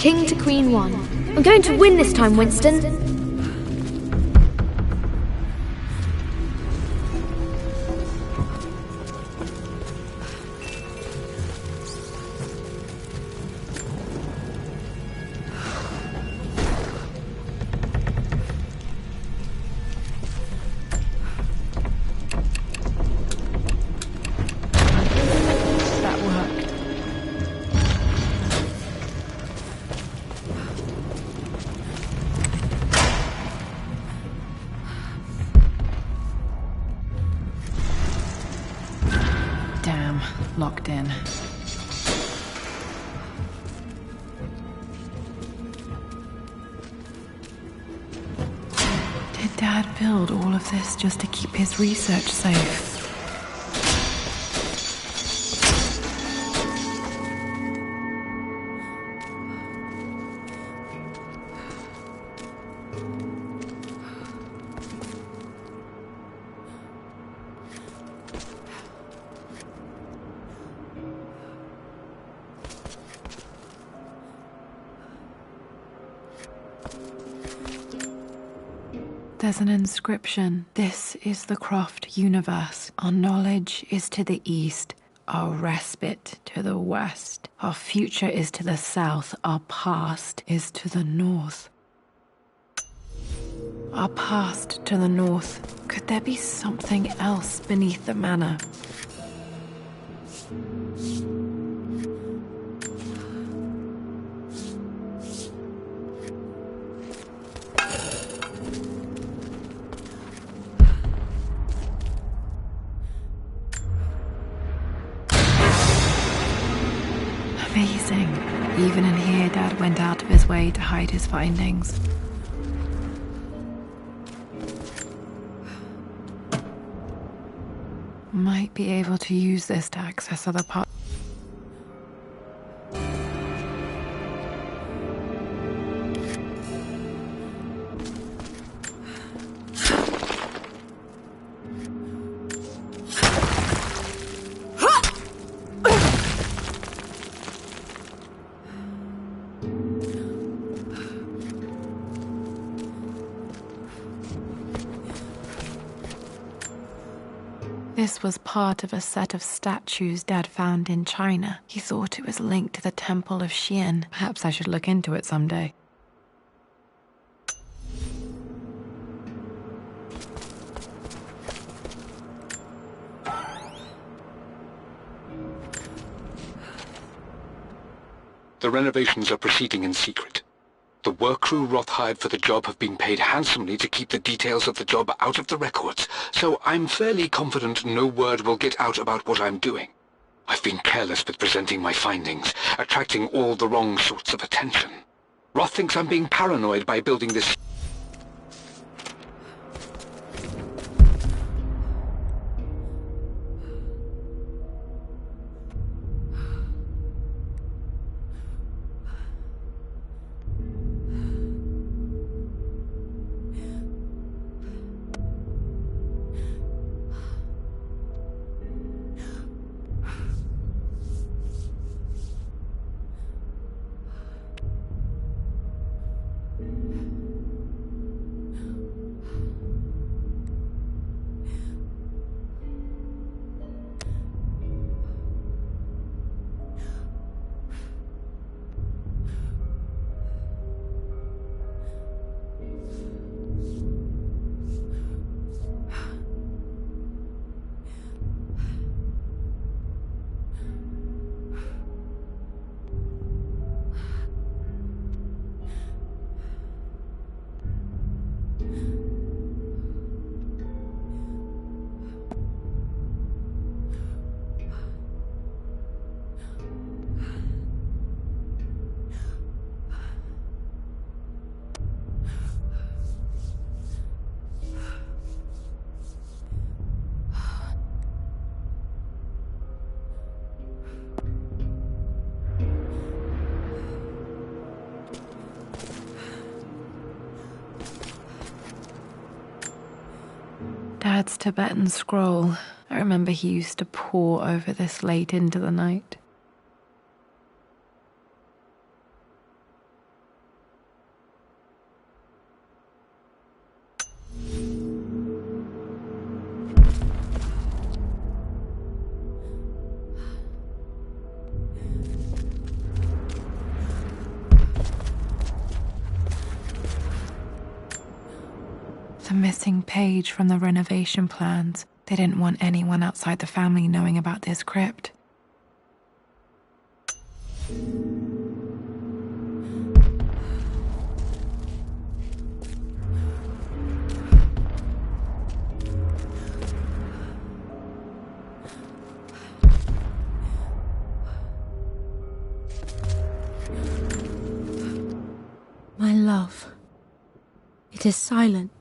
King to Queen 1. I'm going to win this time, Winston. Locked in. Did Dad build all of this just to keep his research safe? There's an inscription. This is the Croft universe. Our knowledge is to the east, our respite to the west. Our future is to the south, our past is to the north. Our past to the north. Could there be something else beneath the manor? Amazing. Even in here, Dad went out of his way to hide his findings. Might be able to use this to access other parts. This was part of a set of statues Dad found in China. He thought it was linked to the Temple of Xian. Perhaps I should look into it someday. The renovations are proceeding in secret. The work crew Roth hired for the job have been paid handsomely to keep the details of the job out of the records, so I'm fairly confident no word will get out about what I'm doing. I've been careless with presenting my findings, attracting all the wrong sorts of attention. Roth thinks I'm being paranoid by building this. Dad's Tibetan scroll. I remember he used to pore over this late into the night. missing page from the renovation plans. They didn't want anyone outside the family knowing about this crypt. My love, it is silent,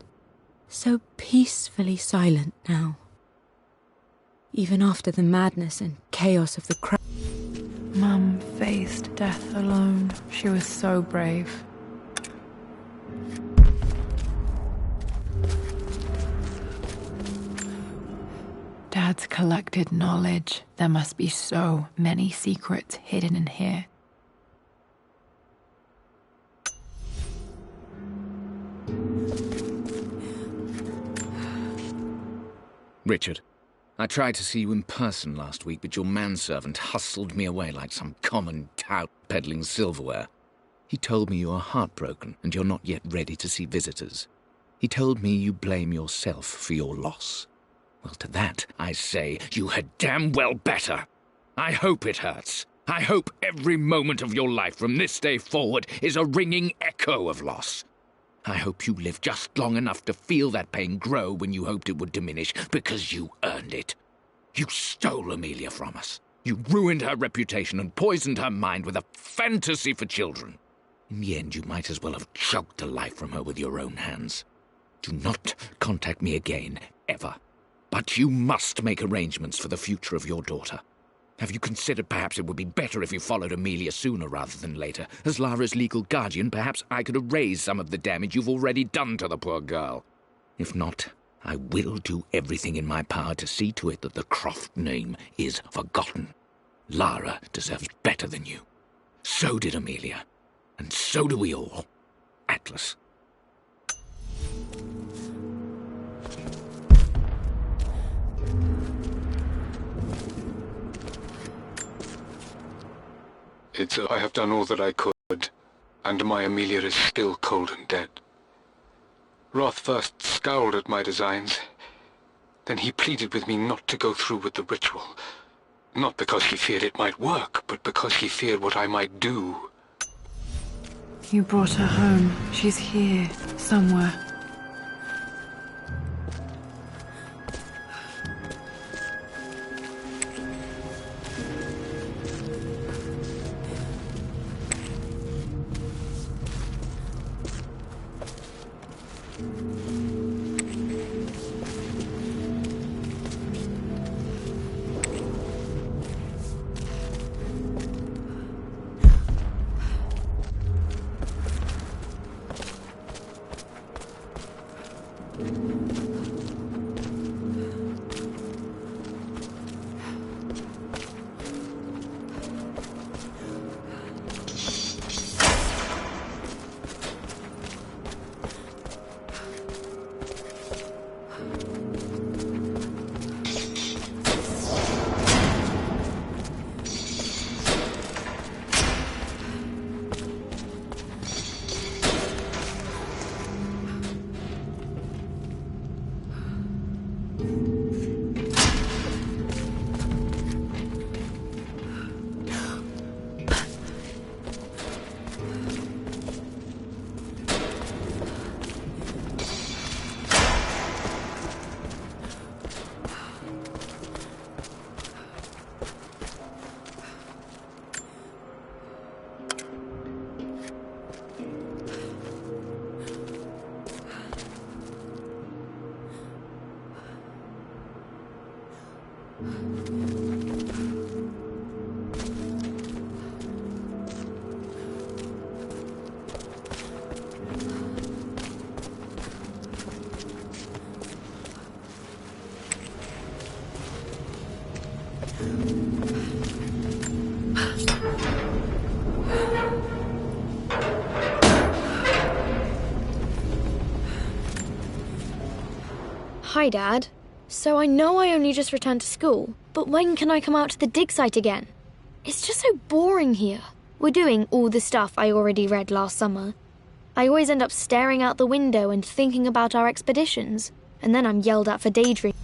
so peacefully silent now. Even after the madness and chaos of the crowd. Mum faced death alone. She was so brave. Dad's collected knowledge. There must be so many secrets hidden in here. Richard, I tried to see you in person last week, but your manservant hustled me away like some common tout peddling silverware. He told me you are heartbroken and you're not yet ready to see visitors. He told me you blame yourself for your loss. Well, to that, I say you had damn well better. I hope it hurts. I hope every moment of your life from this day forward is a ringing echo of loss. I hope you live just long enough to feel that pain grow when you hoped it would diminish, because you earned it. You stole Amelia from us. You ruined her reputation and poisoned her mind with a fantasy for children. In the end, you might as well have choked the life from her with your own hands. Do not contact me again, ever. But you must make arrangements for the future of your daughter. Have you considered perhaps it would be better if you followed Amelia sooner rather than later? As Lara's legal guardian, perhaps I could erase some of the damage you've already done to the poor girl. If not, I will do everything in my power to see to it that the Croft name is forgotten. Lara deserves better than you. So did Amelia. And so do we all. Atlas. I have done all that I could, and my Amelia is still cold and dead. Roth first scowled at my designs. Then he pleaded with me not to go through with the ritual. Not because he feared it might work, but because he feared what I might do. You brought her home. She's here, somewhere. Hi, Dad. So I know I only just returned to school, but when can I come out to the dig site again? It's just so boring here. We're doing all the stuff I already read last summer. I always end up staring out the window and thinking about our expeditions, and then I'm yelled at for daydreaming.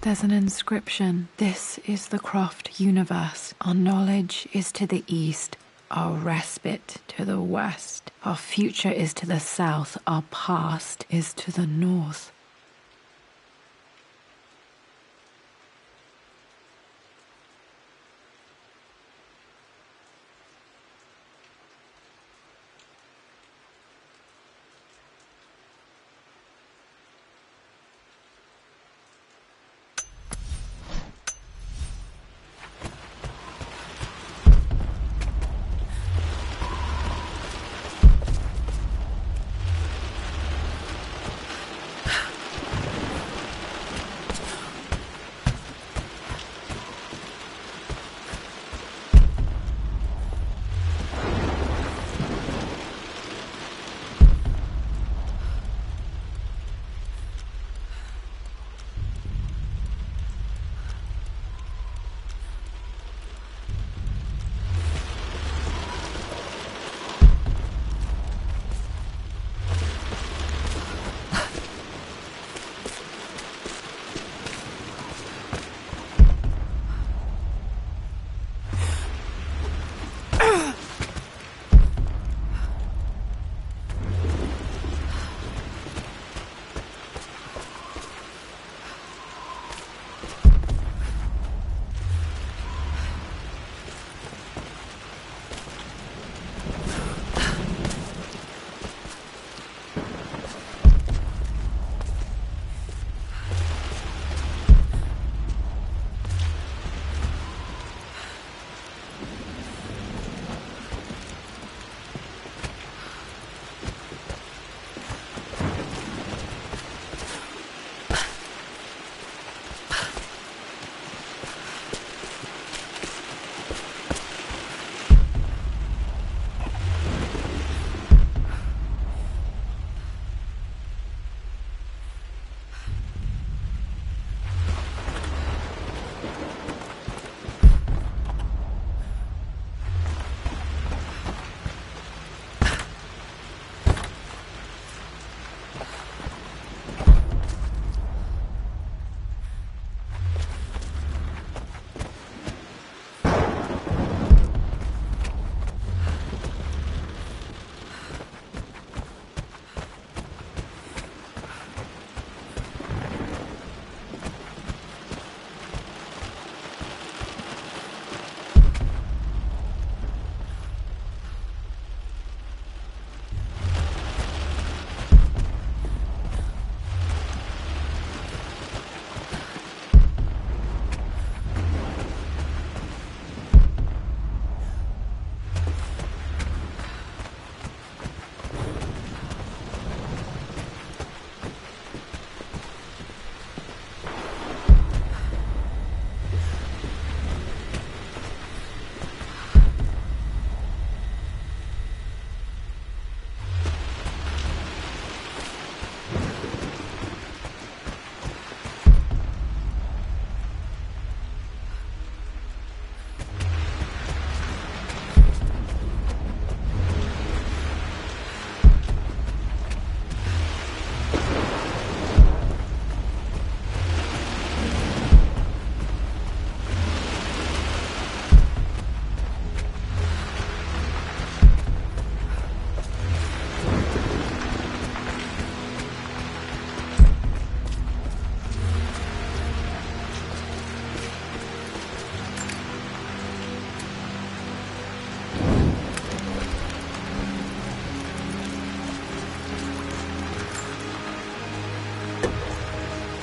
There's an inscription. This is the Croft universe. Our knowledge is to the east, our respite to the west. Our future is to the south, our past is to the north.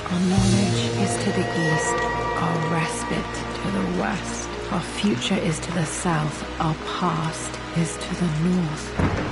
Our knowledge is to the east, our respite to the west. Our future is to the south, our past is to the north.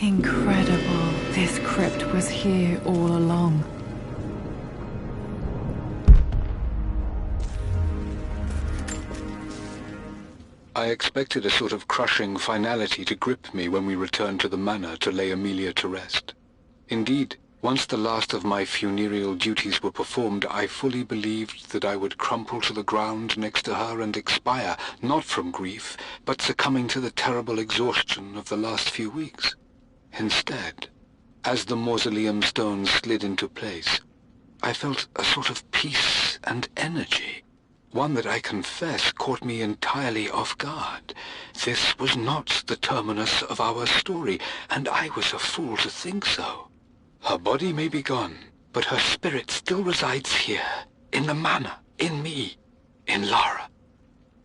Incredible. This crypt was here all along. I expected a sort of crushing finality to grip me when we returned to the manor to lay Amelia to rest. Indeed, once the last of my funereal duties were performed, I fully believed that I would crumple to the ground next to her and expire, not from grief, but succumbing to the terrible exhaustion of the last few weeks. Instead, as the mausoleum stones slid into place, I felt a sort of peace and energy. One that I confess caught me entirely off guard. This was not the terminus of our story, and I was a fool to think so. Her body may be gone, but her spirit still resides here, in the manor, in me, in Lara.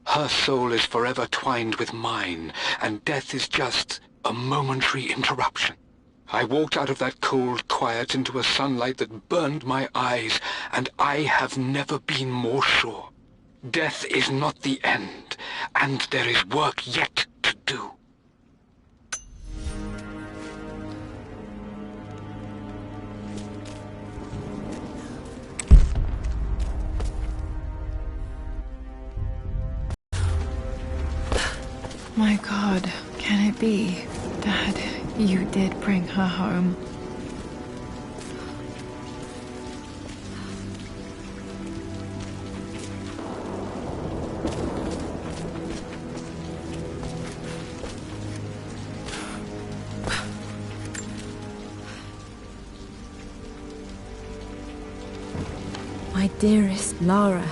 Her soul is forever twined with mine, and death is just a momentary interruption. I walked out of that cold quiet into a sunlight that burned my eyes, and I have never been more sure. Death is not the end, and there is work yet to do. My God, can it be? Dad, you did bring her home. My dearest Lara,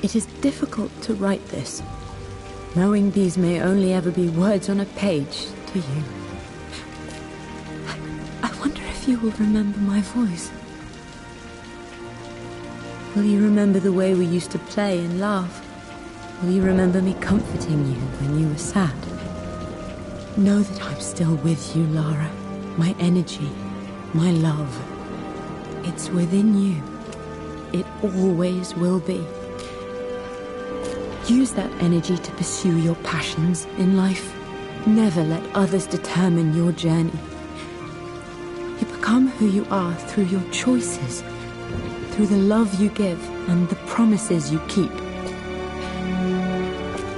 it is difficult to write this, knowing these may only ever be words on a page to you. I wonder if you will remember my voice. Will you remember the way we used to play and laugh? Will you remember me comforting you when you were sad? Know that I'm still with you, Lara. My energy, my love. It's within you. It always will be. Use that energy to pursue your passions in life. Never let others determine your journey. You become who you are through your choices, through the love you give and the promises you keep.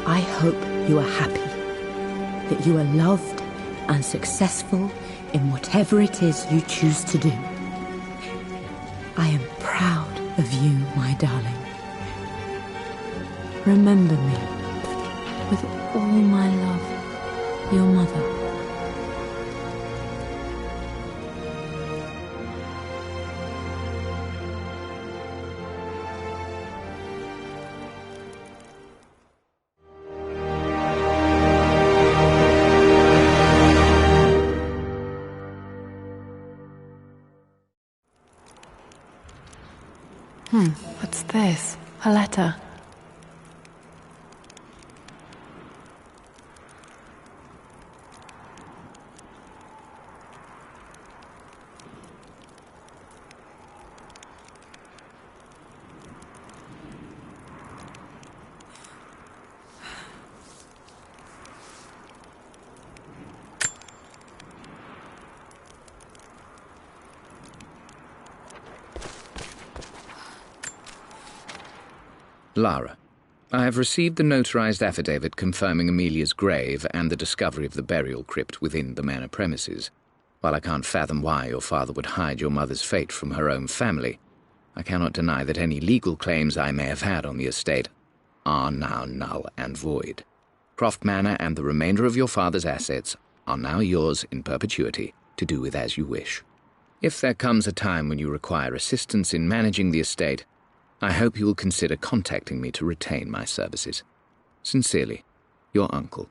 I hope you are happy, that you are loved and successful in whatever it is you choose to do. I am proud of you, my darling. Remember me, with all my love, your mother. What's this? A letter. Lara, I have received the notarized affidavit confirming Amelia's grave and the discovery of the burial crypt within the manor premises. While I can't fathom why your father would hide your mother's fate from her own family, I cannot deny that any legal claims I may have had on the estate are now null and void. Croft Manor and the remainder of your father's assets are now yours in perpetuity to do with as you wish. If there comes a time when you require assistance in managing the estate, I hope you will consider contacting me to retain my services. Sincerely, your uncle.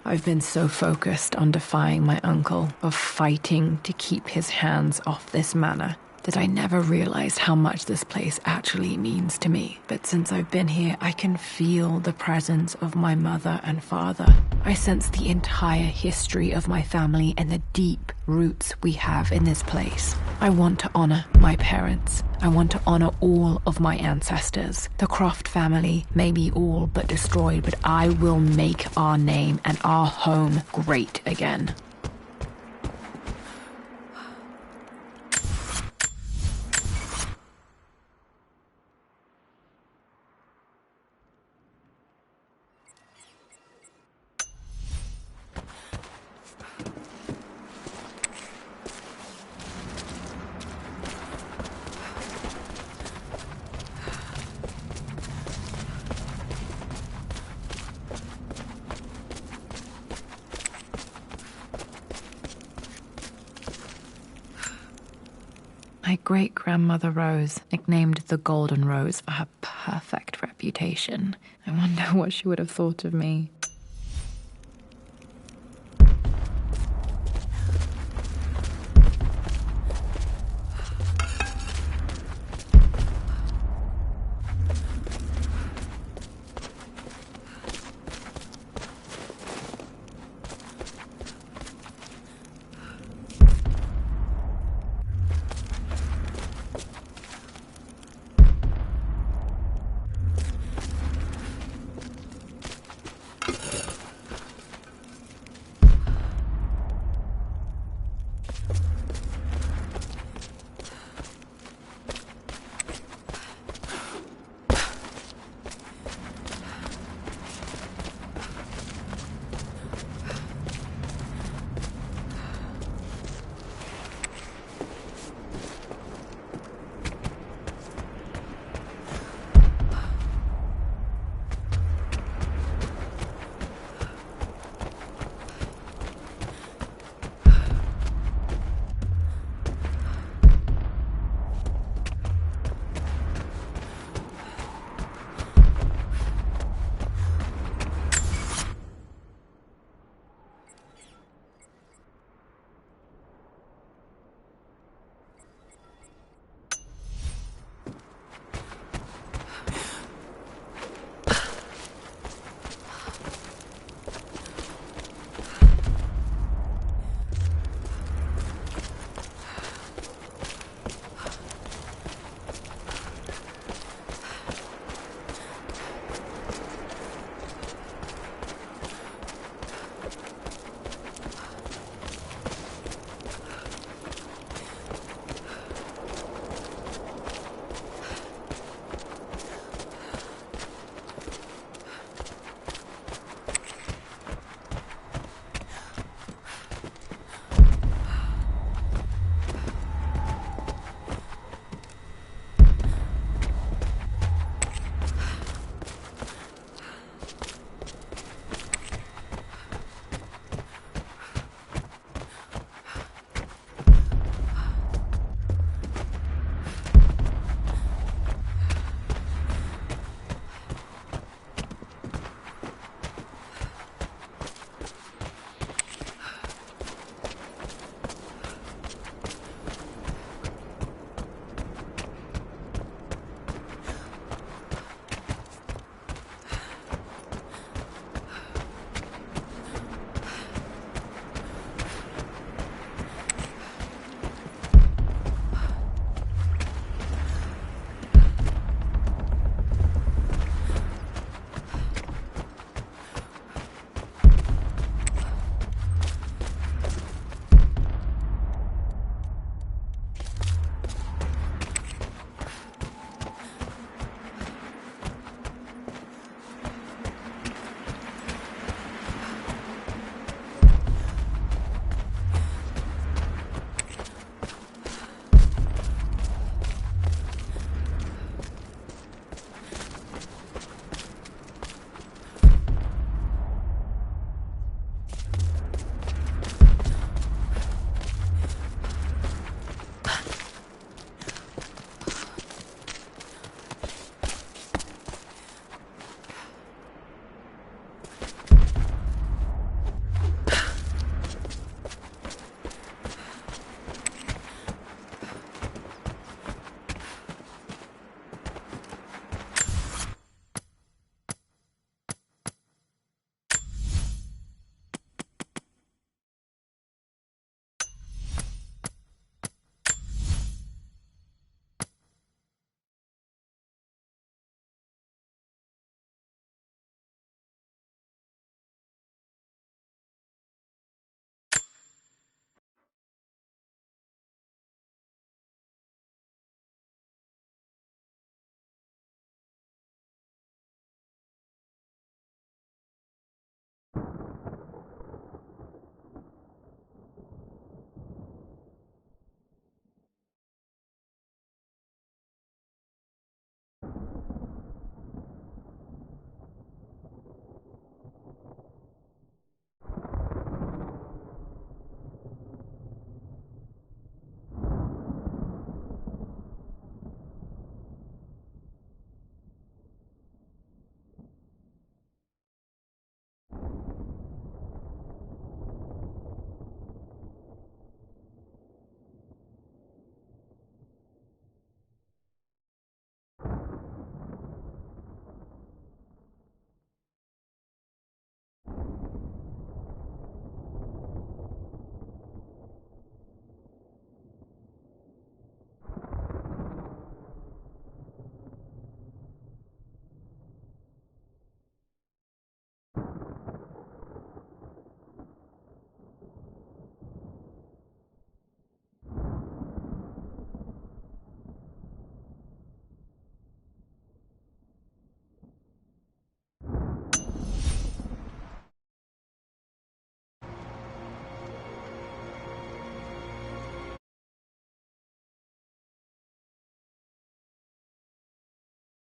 I've been so focused on defying my uncle, of fighting to keep his hands off this manor, that I never realized how much this place actually means to me. But since I've been here, I can feel the presence of my mother and father. I sense the entire history of my family and the deep roots we have in this place. I want to honor my parents. I want to honor all of my ancestors. The Croft family may be all but destroyed, but I will make our name and our home great again. My great-grandmother Rose, nicknamed the Golden Rose for her perfect reputation. I wonder what she would have thought of me.